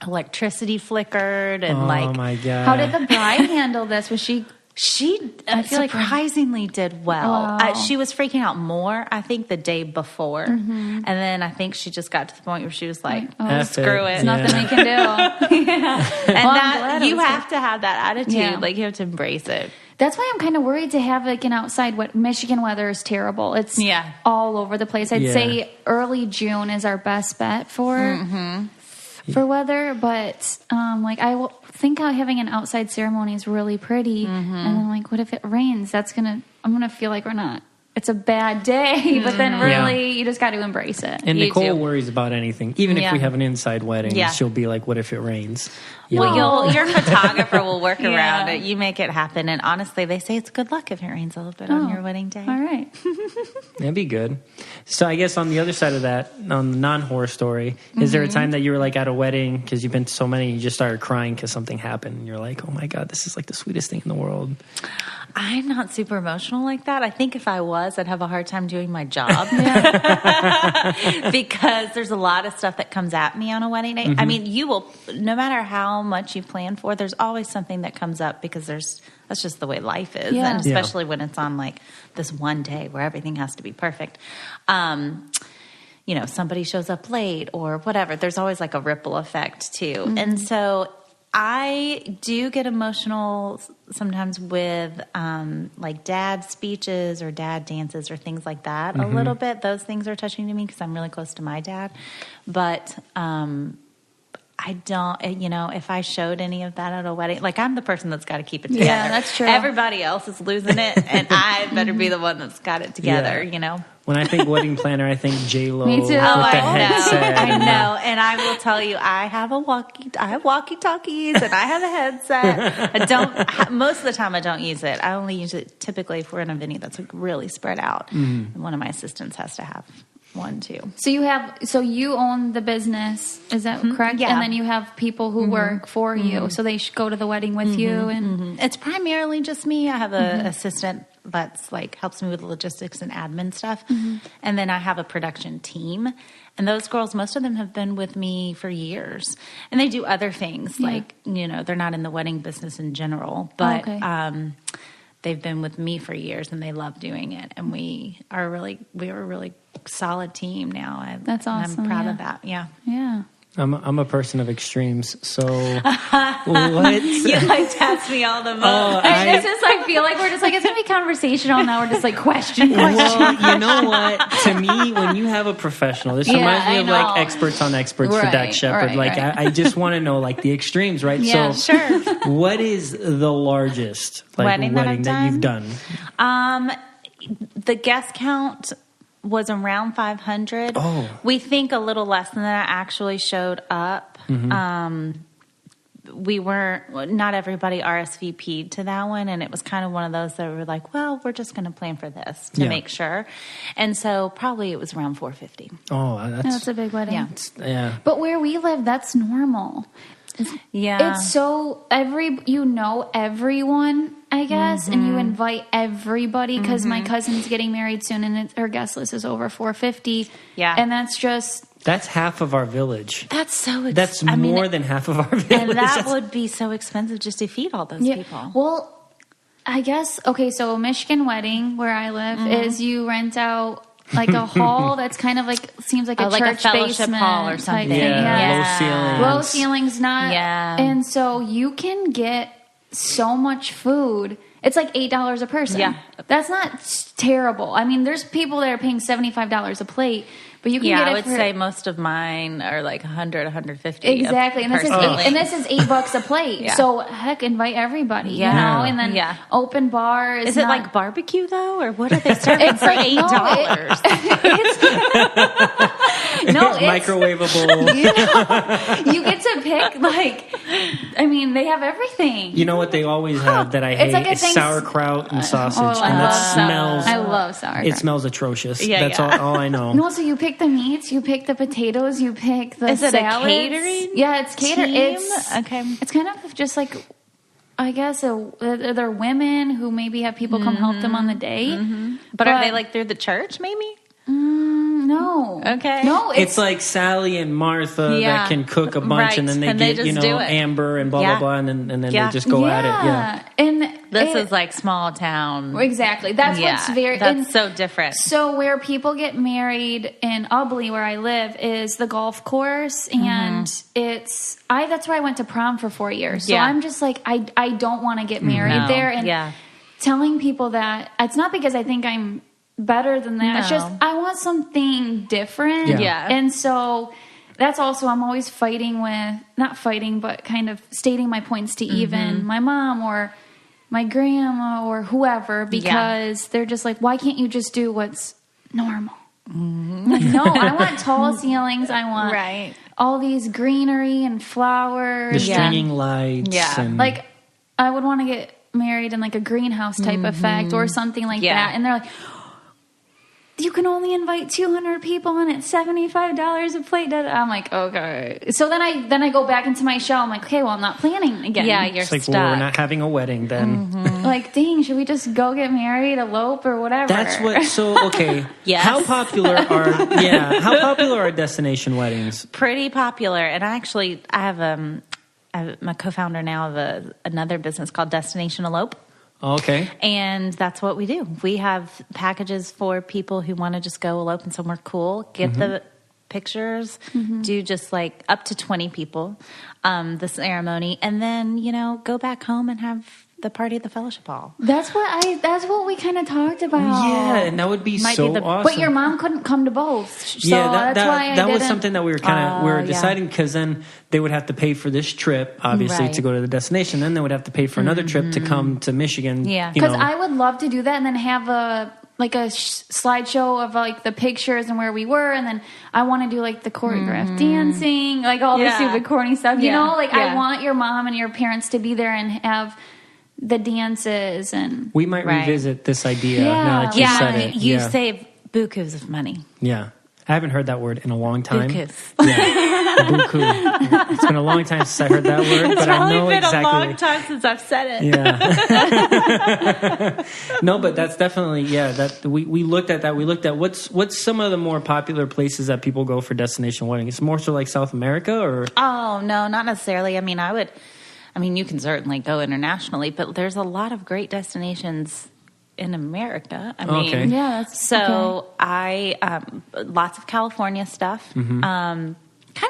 electricity flickered and Oh my God. How did the bride handle this? Was she... She surprisingly did well. Wow. She was freaking out more, I think, the day before. And then I think she just got to the point where she was like, screw it. There's nothing they can do. And glad it you was have to have that attitude. Yeah. Like, you have to embrace it. That's why I'm kind of worried to have like an outside. Michigan weather is terrible. It's all over the place. I'd say early June is our best bet for weather, but I think having an outside ceremony is really pretty, and then like, what if it rains? I'm gonna feel like it's a bad day, but then really you just got to embrace it. And Nicole worries about anything. Even if we have an inside wedding, Yeah. she'll be like, what if it rains? Well, your photographer will work around it. You make it happen. And honestly, they say it's good luck if it rains a little bit on your wedding day. All right. That'd be good. So I guess on the other side of that, on the non-horror story, is there a time that you were like at a wedding, because you've been to so many, you just started crying because something happened, and you're like, oh my God, this is like the sweetest thing in the world? I'm not super emotional like that. I think if I was, I'd have a hard time doing my job. Because there's a lot of stuff that comes at me on a wedding day. I mean, you will, no matter how much you plan for, there's always something that comes up because that's just the way life is. Yeah. And especially when it's on like this one day where everything has to be perfect. Somebody shows up late or whatever. There's always like a ripple effect too. And so I do get emotional sometimes with like dad speeches or dad dances or things like that a little bit. Those things are touching to me because I'm really close to my dad. But I don't, if I showed any of that at a wedding, like I'm the person that's got to keep it together. Yeah, that's true. Everybody else is losing it, and I better be the one that's got it together, When I think wedding planner, I think J-Lo Me too. with the headset. I know. And I will tell you, I have walkie-talkies and I have a headset. Most of the time I don't use it. I only use it typically if we're in a venue that's like really spread out. And one of my assistants has to have one too. So you own the business, is that correct? Yeah. And then you have people who work for you, so they go to the wedding with you. And It's primarily just me. I have an assistant that's like helps me with logistics and admin stuff. And then I have a production team. And those girls, most of them have been with me for years. And they do other things like, they're not in the wedding business in general, but they've been with me for years and they love doing it. And we are a really solid team now. That's awesome. I'm proud of that. Yeah. yeah. I'm a person of extremes, so what? You like to ask me all the most. I just like feel like we're just like, it's gonna be conversational now. We're just like question. Well, you know what? To me, when you have a professional, this reminds me I of know. like experts on experts for Dak Shepard. Right. I just want to know like the extremes, right? Yeah, so, sure. What is the largest wedding that you've done? The guest count was around 500. Oh. We think a little less than that actually showed up. Not everybody RSVP'd to that one, and it was kind of one of those that were like, well, we're just going to plan for this to make sure. And so probably it was around 450. Oh, That's a big wedding. Yeah. Yeah. But where we live, that's normal. it's so everyone, I guess, and you invite everybody because my cousin's getting married soon, and her guest list is over 450. Yeah, and that's half of our village. That's so. That's more than half of our village. And that would be so expensive just to feed all those people. Well, I guess so. Michigan Wedding, where I live, is you rent out like a hall that's kind of like seems like a like church a fellowship basement hall or something. Type thing. Yeah. Low ceilings, not. Yeah. And so you can get so much food. It's like $8 a person. Yeah. That's not terrible. I mean, there's people that are paying $75 a plate, but you can get it I would say most of mine are like 100, 150. Exactly. And this is $8 a plate. So heck, invite everybody, you know, and then open bars. Is it like barbecue though? Or what are they serving for $8? It's microwavable. You get to pick they have everything. You know what they always have that I hate? It's sauerkraut and sausage, and that smells. I love sauerkraut. It smells atrocious. That's all I know. No, so you pick the meats, you pick the potatoes, you pick the salads. Is it a catering? Yeah, it's catering. It's kind of just like, I guess they're women who maybe have people come help them on the day. But are they like through the church? Maybe. No. Okay. No, it's like Sally and Martha that can cook a bunch, and then they get Amber and blah blah blah, and then they just go at it. Yeah. And this is like small town. Exactly. That's what's that's so different. So where people get married in Ubley, where I live, is the golf course, and that's where I went to prom for 4 years. So I'm just like I don't want to get married there, and telling people that it's not because I think I'm better than that. It's just I want something different. And so that's also I'm always not fighting, but kind of stating my points to even my mom or my grandma or whoever, because they're just like, why can't you just do what's normal? Like, no, I want tall ceilings. I want all these greenery and flowers, the stringing lights. And like I would want to get married in like a greenhouse type effect or something like that. And they're like, you can only invite 200 people and it's $75 a plate. I'm like, okay. So then I go back into my shell. I'm like, okay, well, I'm not planning again. Yeah, you're it's like, stuck. well, we're not having a wedding then. Like, dang, should we just go get married, elope, or whatever? That's what. So okay, how popular are destination weddings? Pretty popular, and I have I'm a co-founder now of another business called Destination Elope. Okay. And that's what we do. We have packages for people who want to just go elope in somewhere cool, get the pictures, do just like up to 20 people, the ceremony, and then, go back home and have the party at the fellowship hall. That's what we kind of talked about. Yeah, and that would be awesome. But your mom couldn't come to both. So that was something that we were deciding, because then they would have to pay for this trip, obviously, to go to the destination. Then they would have to pay for another trip to come to Michigan. Yeah, because I would love to do that and then have a slideshow of like the pictures and where we were, and then I want to do like the choreographed dancing, like all the stupid corny stuff. I want your mom and your parents to be there and have the dances, and we might revisit this idea now that you said it. You save bukus of money. Yeah. I haven't heard that word in a long time. Bukus. Yeah. Buku. It's been a long time since I heard that word, but I know exactly. It's been a long time since I've said it. Yeah. No, but that's definitely, that we looked at that. We looked at what's some of the more popular places that people go for destination weddings. It's more so like South America, or? Oh, no, not necessarily. I mean, you can certainly go internationally, but there's a lot of great destinations in America. Lots of California stuff. Kind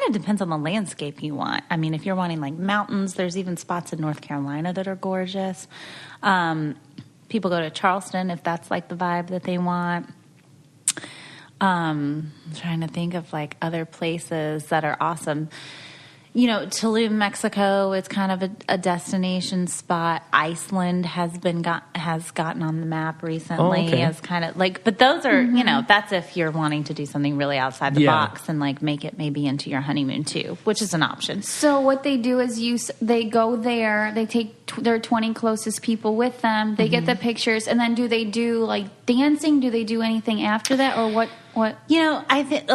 of depends on the landscape you want. I mean, if you're wanting like mountains, there's even spots in North Carolina that are gorgeous. People go to Charleston if that's like the vibe that they want. I'm trying to think of like other places that are awesome. Tulum, Mexico, it's kind of a destination spot. Iceland has gotten on the map recently as kind of like, but those are, that's if you're wanting to do something really outside the box and like make it maybe into your honeymoon too, which is an option. So what they do is they go there, they take their 20 closest people with them, they get the pictures, and then do they do like dancing? Do they do anything after that, or what What? I think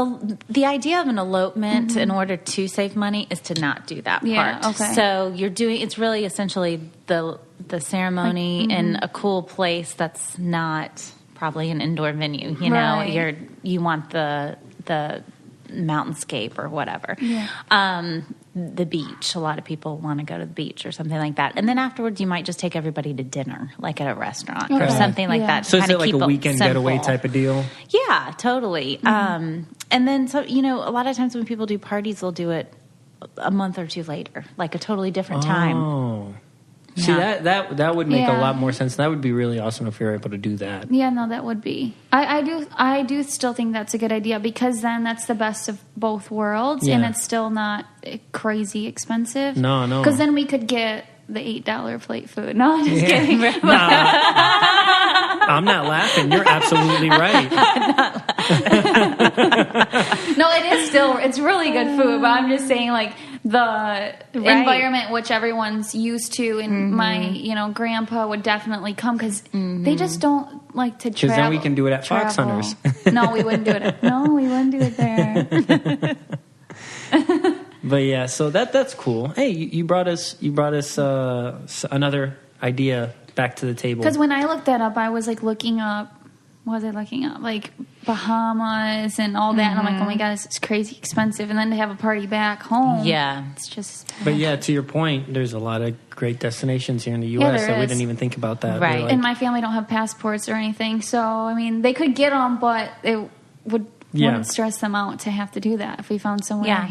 the idea of an elopement in order to save money is to not do that part. Okay. So it's really essentially the ceremony in a cool place that's not probably an indoor venue. You want the mountainscape or whatever. Yeah. The beach. A lot of people want to go to the beach or something like that. And then afterwards, you might just take everybody to dinner, like at a restaurant or something like that. So is it like a weekend getaway type of deal? Yeah, totally. And then, a lot of times when people do parties, they'll do it a month or two later, like a totally different time. Oh. See, that would make a lot more sense. That would be really awesome if you're able to do that. Yeah, no, that would be. I do still think that's a good idea because then that's the best of both worlds, and it's still not crazy expensive. No. Because then we could get the $8 plate food. No, I'm just kidding. I'm not laughing. You're absolutely right. No, it's really good food, but I'm just saying, like, the environment which everyone's used to, and my grandpa would definitely come because they just don't like to travel. Because then we can do it at Fox Hunters. No, we wouldn't do it. We wouldn't do it there. But yeah, so that's cool. Hey, you brought us another idea back to the table. Because when I looked that up, I was like looking up. What was I looking up? Like Bahamas and all that. And I'm like, oh my God, it's crazy expensive. And then to have a party back home. Yeah. It's just. But yeah, to your point, there's a lot of great destinations here in the U.S. that we didn't even think about that. Right. And my family don't have passports or anything. So, I mean, they could get them, but it wouldn't stress them out to have to do that if we found somewhere.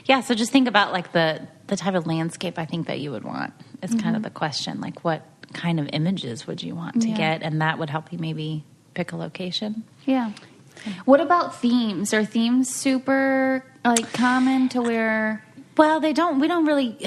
Yeah. So just think about like the type of landscape I think that you would want is kind of the question. Like what kind of images would you want to get? And that would help you maybe pick a location. Yeah. What about themes? Are themes super like common to where? Well, we don't really,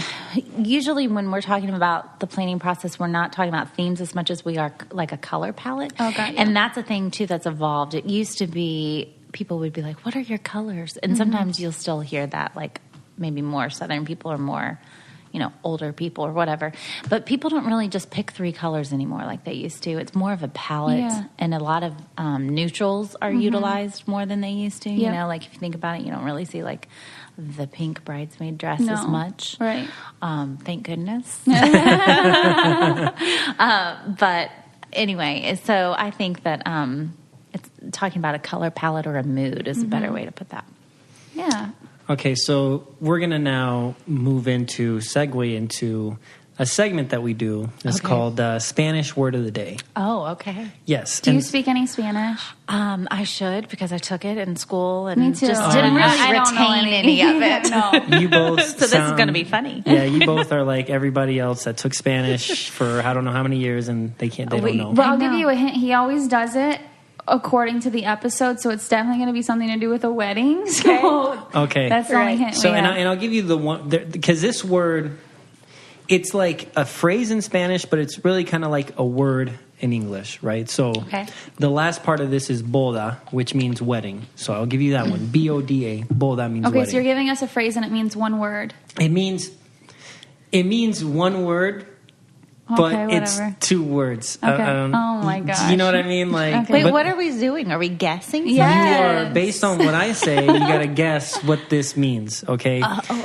usually when we're talking about the planning process, we're not talking about themes as much as we are like a color palette. Okay. And that's a thing too that's evolved. It used to be, people would be like, what are your colors? And sometimes you'll still hear that, like maybe more Southern people or more, older people or whatever. But people don't really just pick 3 colors anymore like they used to. It's more of a palette, and a lot of neutrals are utilized more than they used to. Like if you think about it, you don't really see like the pink bridesmaid dress as much. Right. Thank goodness. But anyway, so I think that it's talking about a color palette or a mood is a better way to put that. Yeah. Okay, so we're going to now segue into a segment that we do. It's called Spanish Word of the Day. Oh, okay. Yes. Do you speak any Spanish? I should, because I took it in school and Me too. just didn't really I don't know retain any of it. No. You both So this is going to be funny. Yeah, you both are like everybody else that took Spanish for I don't know how many years, and they don't know. Well, I'll give you a hint. He always does it according to the episode, so it's definitely going to be something to do with a wedding. So okay. That's the only hint. So, and I'll give you the one, because this word, it's like a phrase in Spanish, but it's really kind of like a word in English, right? So the last part of this is boda, which means wedding. So I'll give you that one. B-O-D-A. Boda means wedding. Okay, so you're giving us a phrase and it means one word. It means one word, but it's 2 words. Okay. Oh my gosh. You know what I mean? Like, wait, what are we doing? Are we guessing? Yes. You are, based on what I say, you got to guess what this means, okay?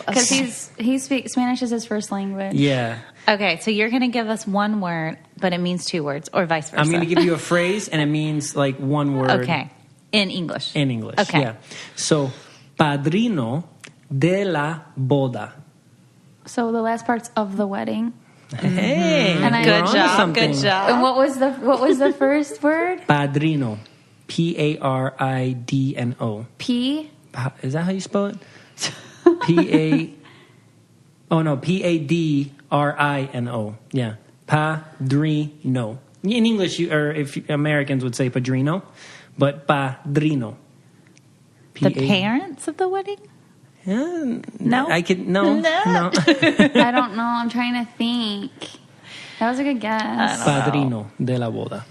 Because he speaks Spanish is his first language. Yeah. Okay, so you're going to give us one word, but it means 2 words, or vice versa. I'm going to give you a phrase, and it means like one word. Okay. In English. In English. Okay. Yeah. So, padrino de la boda. So the last part's of the wedding. Hey, And Good job. And what was the first word? Padrino. P-A-R-I-D-N-O. P? Is that how you spell it? P-A-D-R-I-N-O. Yeah. Padrino. In English, if Americans would say padrino, but padrino. The parents of the wedding? No. I could no. I don't know. I'm trying to think. That was a good guess. Padrino de la boda.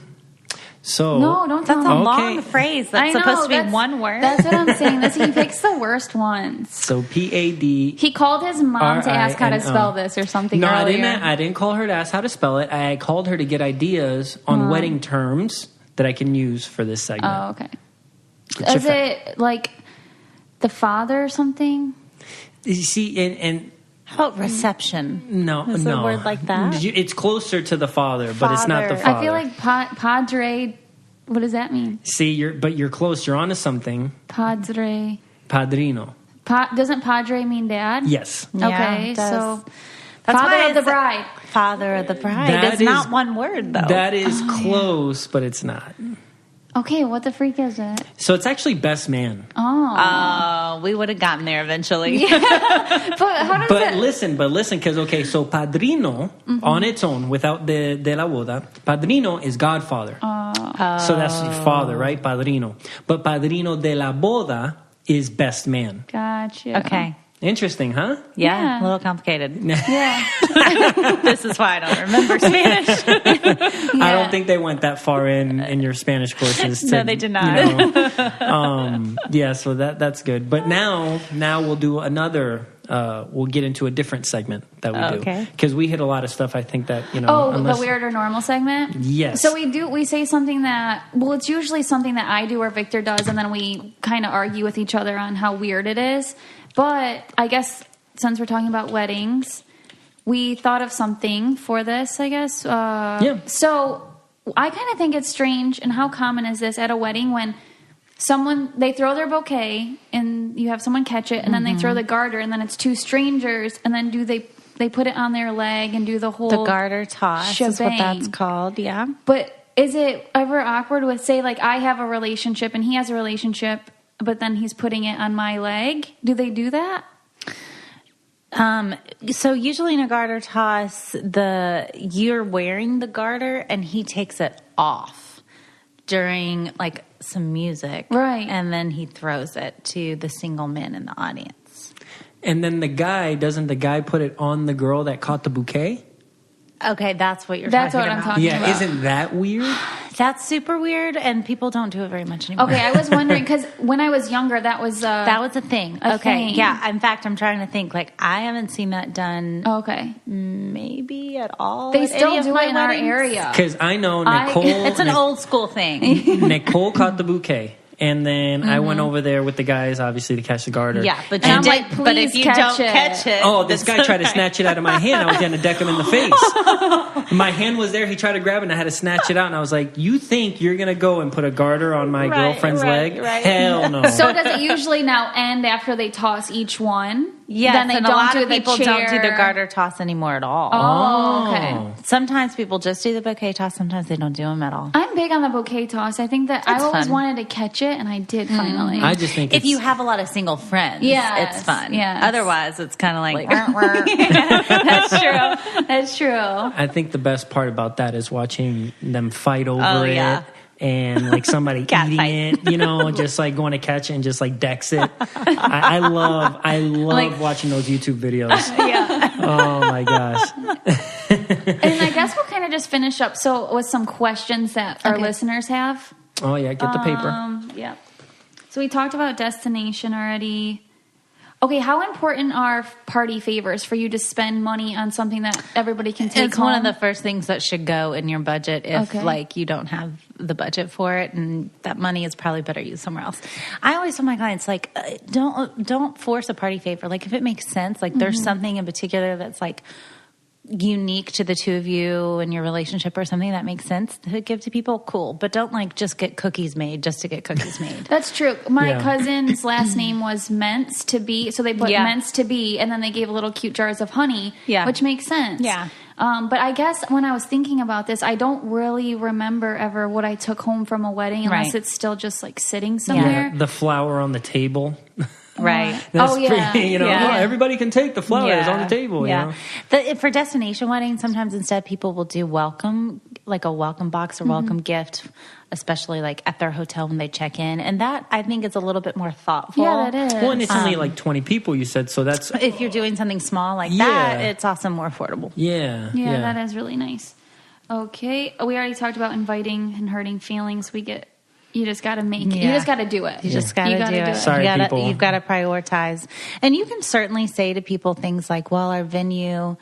So No, don't tell That's a me. long phrase. That's supposed to be one word. That's what I'm saying. He picks the worst ones. So P-A-D. He called his mom to ask how to spell this or something earlier. I didn't call her to ask how to spell it. I called her to get ideas on wedding terms that I can use for this segment. Oh, okay. Is it like the father or something? You see, and how about reception? No, Is no. a word like that? It's closer to the father, but it's not the father. I feel like padre. What does that mean? See, you're close. You're onto something. Padre. Padrino. Doesn't padre mean dad? Yes. Okay, Yeah, so that's father of the bride. Father of the bride. That It's not one word, though. That is close, but it's not. Okay, what the freak is it? So it's actually best man. Oh, we would have gotten there eventually. But how does But it? listen, because so padrino on its own, without de la boda, padrino is godfather. So that's your father, right? Padrino. But padrino de la boda is best man. Gotcha. Okay. Interesting, huh? Yeah, a little complicated. Yeah. This is why I don't remember Spanish. I don't think they went that far in your Spanish courses. No, they did not. Yeah, so that's good. But now we'll do another. We'll get into a different segment that we do. Okay. Because we hit a lot of stuff. I think that The weird or normal segment. Yes. So we say something that it's usually something that I do or Victor does, and then we kind of argue with each other on how weird it is. But I guess since we're talking about weddings, we thought of something for this, I guess. Yeah. So I kind of think it's strange, and how common is this at a wedding when they throw their bouquet and you have someone catch it, and then they throw the garter, and then it's two strangers, and then they put it on their leg and do the whole The garter toss is what that's called, yeah. But is it ever awkward with, say, like I have a relationship and he has a relationship, but then he's putting it on my leg? Do they do that? So usually in a garter toss, you're wearing the garter and he takes it off during like some music. Right. And then he throws it to the single men in the audience. And then doesn't the guy put it on the girl that caught the bouquet? Okay, that's what you're That's talking what I'm about. talking about. Yeah, isn't that weird? That's super weird, and people don't do it very much anymore. Okay, I was wondering, because when I was younger, that was a thing. a Okay, thing. yeah. In fact, I'm trying to think. Like, I haven't seen that done Okay. maybe at all. They at still any of do my it in our weddings. area. Because I know Nicole. It's an old school thing. Nicole caught the bouquet. And then I went over there with the guys, obviously, to catch the garter. Yeah, but And you I'm did. like, But if please you catch don't it. catch it, Oh, this guy tried to snatch it out of my hand. I was going to deck him in the face. My hand was there. He tried to grab it, and I had to snatch it out. And I was like, you think you're going to go and put a garter on my girlfriend's leg? Right. Hell no. So does it usually now end after they toss each one? Yes, Then they and don't a lot do of the people chair. don't do the garter toss anymore at all. Oh, okay. Sometimes people just do the bouquet toss. Sometimes they don't do them at all. I'm big on the bouquet toss. I think that I It's always fun. wanted to catch it, and I did finally. I just think If you have a lot of single friends, Yes, it's fun. yes. Otherwise, it's kind of like That's true. That's true. I think the best part about that is watching them fight over Oh, it. yeah. And like somebody Cat eating fight. it, just like going to catch it and just like decks it. I love Like- watching those YouTube videos. Yeah. Oh my gosh. And I guess we'll kind of just finish up with some questions that our listeners have. Oh yeah, get the paper. Yeah. So we talked about destination already. Okay, how important are party favors for you to spend money on something that everybody can take it's home? one of the first things that should go in your budget if Okay. like you don't have the budget for it, and that money is probably better used somewhere else. I always tell my clients, like, don't force a party favor. Like, if it makes sense, like there's something in particular that's like unique to the two of you and your relationship or something that makes sense to give to people, cool. But don't like just get cookies made just to get cookies made. That's true. My Yeah. cousin's last name was Ment's to be, so they put Yeah. Ment's to be, and then they gave little cute jars of honey, Yeah. which makes sense. Yeah. But I guess when I was thinking about this, I don't really remember ever what I took home from a wedding unless Right. it's still just like sitting Yeah, somewhere. the flower on the table. Right. That's Oh, yeah. pretty, Yeah. oh, everybody can take the flowers on the table. Yeah. For destination weddings, sometimes instead people will do like a welcome box or welcome gift, especially like at their hotel when they check in. And that I think is a little bit more thoughtful. Yeah, that is. Well, and it's only like 20 people, you said, so that's If you're doing something small like Yeah. that, it's also more affordable. yeah. Yeah, that is really nice. Okay, we already talked about inviting and hurting feelings. You just got to make it. You Yeah. just got to do it. You just got to do it. Sorry, people. You've got to prioritize. And you can certainly say to people things like, well, our venue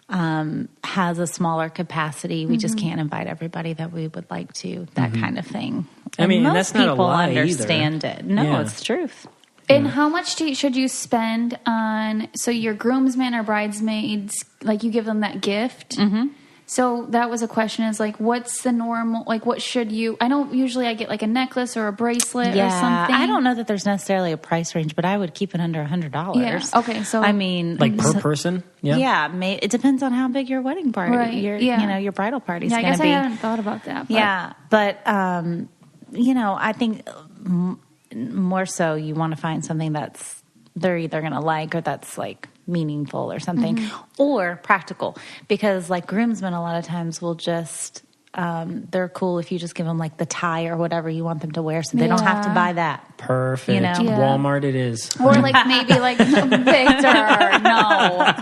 has a smaller capacity. We just can't invite everybody that we would like to, that kind of thing. I mean, most that's not people a lie understand either. it. No, Yeah. it's truth. And how much should you spend on, so your groomsmen or bridesmaids, like you give them that gift? Mm-hmm. So that was a question, is like, what's the normal, like what should you, I know usually I get like a necklace or a bracelet or something. I don't know that there's necessarily a price range, but I would keep it under $100. Yeah. Okay. So, I mean, Like per person? Yeah. Yeah, it depends on how big your wedding party, Right, your bridal party is I going guess to be. I hadn't thought about that. But. Yeah, but I think more so you want to find something that's they're either going to like or that's like meaningful or something, or practical, because like groomsmen a lot of times will just they're cool if you just give them like the tie or whatever you want them to wear, so they don't have to buy that. Perfect. You know? Yeah. Walmart it is. Or like maybe like Victor. No,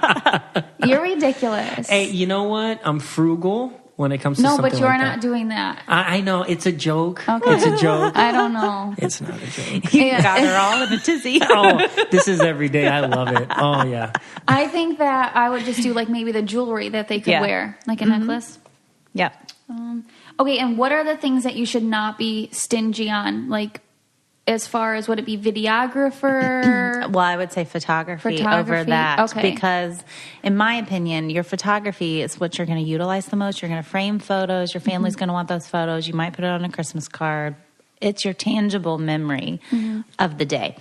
you're ridiculous. Hey, you know what? I'm frugal when it comes to no, something but you're like not that. doing that. I know. It's a joke. Okay. It's a joke. I don't know. It's not a joke. You got her all in a tizzy. Oh, this is every day. I love it. Oh, yeah. I think that I would just do like maybe the jewelry that they could wear, like a necklace. Yeah. Okay, and what are the things that you should not be stingy on? Like, as far as would it be videographer? Well, I would say photography over that. Okay. Because in my opinion, your photography is what you're going to utilize the most. You're going to frame photos. Your family's going to want those photos. You might put it on a Christmas card. It's your tangible memory of the day.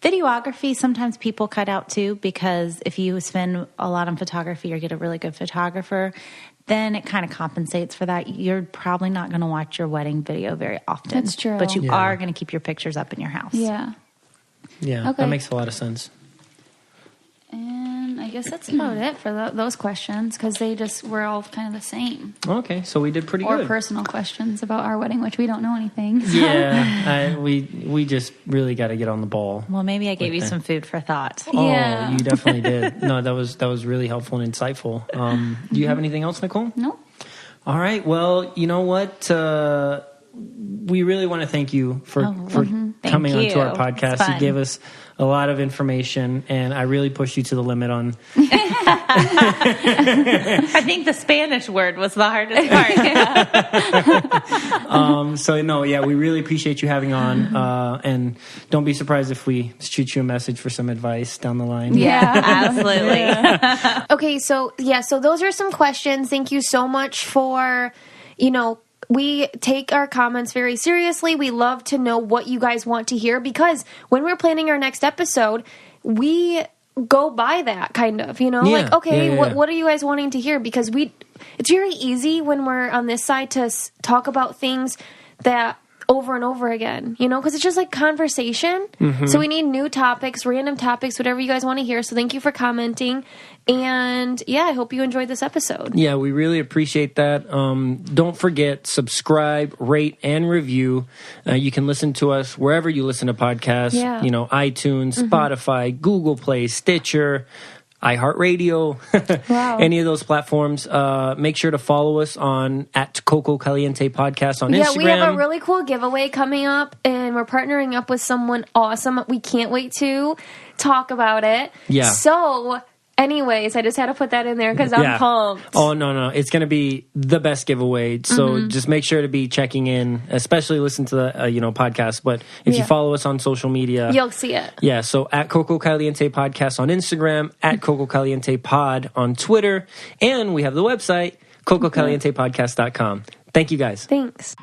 Videography, sometimes people cut out too, because if you spend a lot on photography or get a really good photographer, then it kind of compensates for that. You're probably not going to watch your wedding video very often. That's true. But you are going to keep your pictures up in your house. Yeah. Yeah, Okay. that makes a lot of sense. And I guess that's about it for those questions, because they just were all kind of the same. Okay, so we did pretty Or good. personal questions about our wedding, which we don't know anything. So. Yeah, we just really got to get on the ball. Well, maybe I gave you some food for thought. Yeah. Oh, you definitely did. No, that was really helpful and insightful. Do you have anything else, Nicole? No. All right. Well, you know what? We really want to thank you for coming Thank onto our you. podcast. It's fun. You gave us a lot of information, and I really pushed you to the limit on. I think the Spanish word was the hardest part. So no, yeah, we really appreciate you having on, and don't be surprised if we shoot you a message for some advice down the line. Yeah, absolutely. Okay, so those are some questions. Thank you so much for, we take our comments very seriously. We love to know what you guys want to hear, because when we're planning our next episode, we go by that kind of, like, okay, what are you guys wanting to hear? Because it's very easy when we're on this side to talk about things that over and over again, because it's just like conversation. Mm-hmm. So we need new topics, random topics, whatever you guys want to hear. So thank you for commenting. And I hope you enjoyed this episode. Yeah, we really appreciate that. Don't forget, subscribe, rate, and review. You can listen to us wherever you listen to podcasts, iTunes, Spotify, Google Play, Stitcher, iHeartRadio, any of those platforms. Make sure to follow us on @Coco Caliente Podcast on Instagram. Yeah, we have a really cool giveaway coming up, and we're partnering up with someone awesome. We can't wait to talk about it. Yeah. So, anyways, I just had to put that in there because I'm pumped. Oh, no. It's going to be the best giveaway. So just make sure to be checking in, especially listen to the podcast. But if you follow us on social media, you'll see it. Yeah, so @Coco Caliente Podcast on Instagram, @Coco Caliente Pod on Twitter, and we have the website, CocoCalientePodcast.com. Thank you guys. Thanks.